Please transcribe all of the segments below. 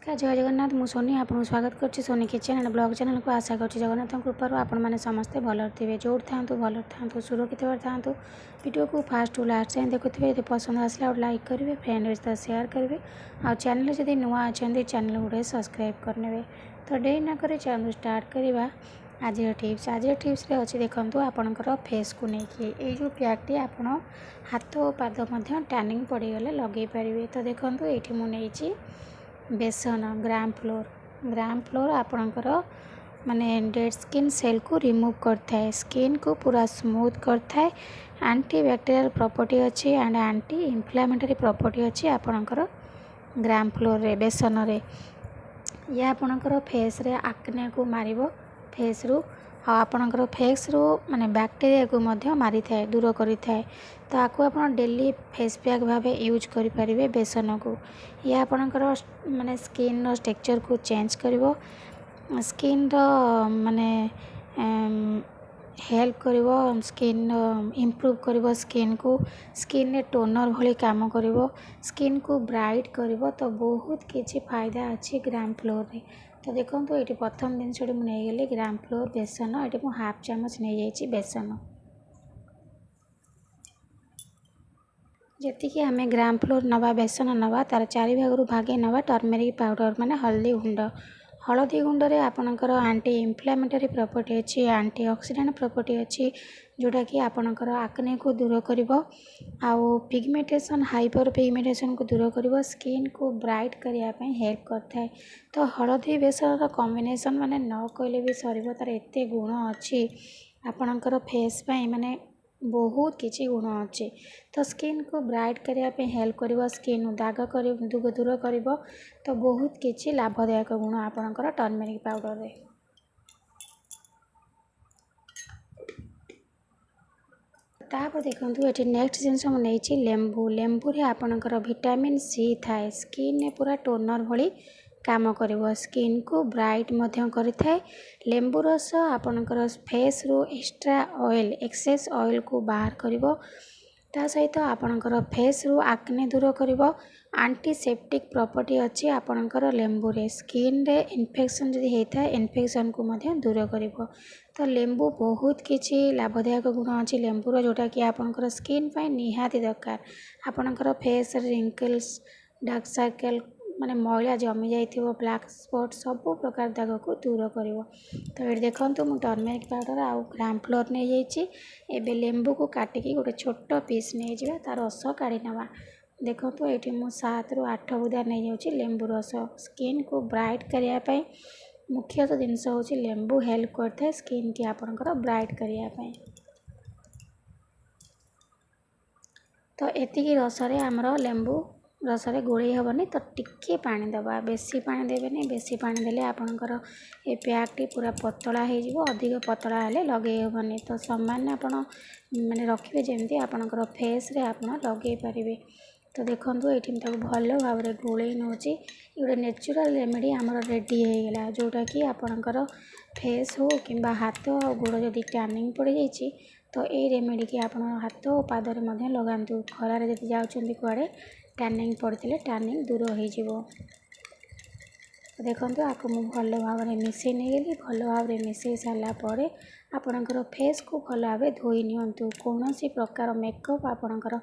नमस्कार जय जगन्नाथ मु सोनी आपको स्वागत कर Soni kitchen and blog channel को आशा कर जगन्नाथ कृपार आपण मैंने समस्ते भल थे जो था भल था सुरक्षित था वीडियो को फास्ट टू लास्ट जाए देखुए यदि पसंद आसला और लाइक करेंगे फ्रेंड सहित शेयर करेंगे आ चैनल जब नुआ अच्छा चैनल गोटे सब्सक्राइब करने तो डे ना कर चैनल स्टार्ट करवा आज टिप्स अच्छे देखो आपणकर फेस को लेकिन ये जो पैकटी आप हाथ और पाद टैनिंग पड़गले लगे पारे तो देखो ये मुझे बेसन ग्राम फ्लोर आपणकर माने डेड स्किन सेल को रिमूव करता है स्किन को पूरा स्मूथ करता है एंटी बैक्टीरियल प्रॉपर्टी अच्छी एंड एंटी इन्फ्लेमेटरी प्रॉपर्टी अच्छी आपणकर ग्राम फ्लोर रे बेसन रे ये आपणकर फेस रे आक्ने को मारिबो फेस रु आपणकर फेस रु माने बैक्टीरिया को मध्य मारी थाए दूर करी थाए तो आपको आप डेली फेस पैक भाव यूज करें बेसन को ये आपणकर माने स्किन टेक्सचर को चेंज करिवो स्किन माने हेल्प करिवो स्किन इम्प्रूव करिवो स्किन को स्किन ने टोनर भली काम करिवो स्किन को ब्राइट करिवो तो बहुत किसी फायदा अच्छी ग्राम फ्लोर रे तो देखो ये प्रथम जिन मुझे ग्राम फ्लोर बेसन ये मुझे हाफ चामच नहीं जाइए बेसन जी आम ग्राम फ्लोर नवा बेसन नवा तार 4 भाग भागे नवा टर्मेरिक पाउडर माने हल्दी गुंडे आपणकर एंटी इन्फ्लेमेटरी प्रॉपर्टी अच्छी एंटी ऑक्सीडेंट प्रॉपर्टी अच्छी जोटा कि आपणकर आक्ने को दूर करिवो आउ पिगमेंटेशन हाइपर पिगमेंटेशन को दूर करिवो स्किन को ब्राइट करने हेल्प करता है तो हल्दी बेसन कॉम्बिनेशन माने न कहले भी सर तार एत गुण अच्छी आपणकर फेस माने बहुत किसी गुण अच्छे तो स्किन को ब्राइट करने हेल्प कर स्किन दाग कर दूर कर तो बहुत किसी लाभदायक गुण आपणकर टर्मेरिक पाउडर रे तापर देखो ये नेक्स्ट जिनस मुझे लेंबू रे आपणकर विटामिन सी थाए स्किन ने पूरा टोनर भली काम करिवो स्किन को ब्राइट मध्य करिथाए लेंबू रस आपणकर फेस रो एक्स्ट्रा ऑयल एक्सेस ऑयल को बाहर करिवो ता सहित आपणकर फेस रो आक्ने दूर करिवो एंटीसेप्टिक प्रॉपर्टी अच्छी आपणकर लेंबू रे स्किन रे इन्फेक्शन जदि होता है इन्फेक्शन को मध्य दूर करिवो तो लेंबू बहुत किसी लाभदायक गुण अच्छी लेंबूर जोटा कि आपणकर स्किन पाई निहाती दरकार आपणकर फेस रिंकल्स डार्क सर्कल माने मैला जमी जाइथिबो ब्लैक स्पॉट सब प्रकार दाग को दूर करिवो तो ये देखो मु टर्मेरिक पाउडर आउ ग्राम फ्लोर नहीं जाइए एबे लेंबू को काटिकी गोटे छोट पीस नहीं जावा तार रस काढ़ी नवा देखो तो ये मु 7 ରୁ 8 बुदा नहीं जाऊँगी लेंबू रस स्किन को ब्राइट करने मुख्यतः जिनस हूँ लेंबू हेल्प करता है स्किन की आपणकर ब्राइट करने तो एतिकी रसरे आमर लेंबू रसरे गोली हेनी तो टिके पानी दबा बेसी पानी देवेनि बेसी पानी देले आपणकर ये पैकटी पूरा पतला हो अधिक पतला हेले लगे हेनी तो सामान्य आपण माने रखिए जमी आपणकर फेस रे आपण लगे पारे तो देखो ये भल भाव में गोले नौची गोटे नेचुरल रेमेडी आमर रेडी होगा जोटा कि आपणकर फेस हो कि हाथ और गोड़ जदि टैनिंग पड़ जाइए तो ये रेमेडी की आप हाथ और पादर लगातु खरार जब जाऊँच कुआड़े टैनिंग पड़ते टैनिंग दूर हो देखो आपको मुझे भल भाव में मिसई नहीं भल भाव में मिसई सारापर आपणकर फेस को भल भाव धोई नियंतु कौन सी प्रकार मेकअप आपणकर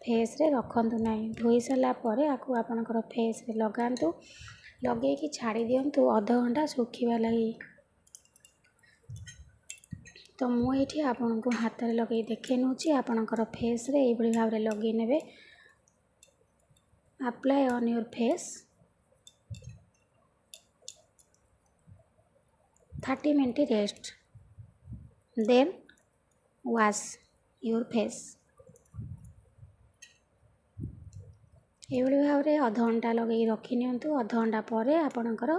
फेस रे रखंतु नहीं धोई सारापर आपको आपणकर फेस रे लगातु लगे कि छाड़ी दिंतु अध घंटा सुखा लगी तो मुझे आपन को हाथ में लगे देखे नौची आपणकर फेस रे ये भाव में लगे ने apply on your face 30 minute rest then wash your face ये भाव में अध घंटा लगे रखी नियंतु अध घंटा पर आपणकर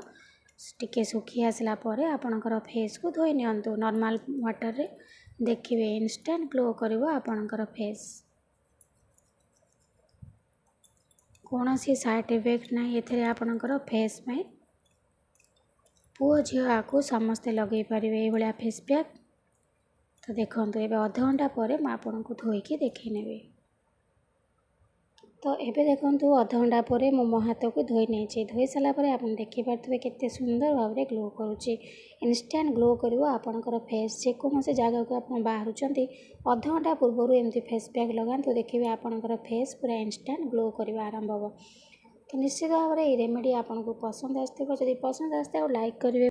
टिके सुखी आसला परे आपणकर फेस को धोई नियंतु नॉर्मल वाटर रे देखिए इंस्टेंट ग्लो करिवो आपणकर फेस कौन सी साइड इफेक्ट ना ये आपणकर फेस में पुओ झील आपको समस्ते लगे पारे ये फेस पैक तो देखो ये अध घंटा पर आपको धोईकी देखने तो एबे देखंतु अध घंटा पर मो मुह हाथ को धोई नहीं धोई सारा पर आप देखिपे केते सुंदर भाव में ग्लो करुच्ची इनस्टांट ग्लो कर आपणकर फेस जेकोसी जगह को आप बाहर अध घंटा पूर्व एमती फेस पैक लगातु देखिए आपणकर फेस पूरा इनस्टांट ग्लो करवा आरंभ हो। तो निश्चित भाव में ये रेमेडी आपको पसंद आसो जब पसंद आसते लाइक करेंगे।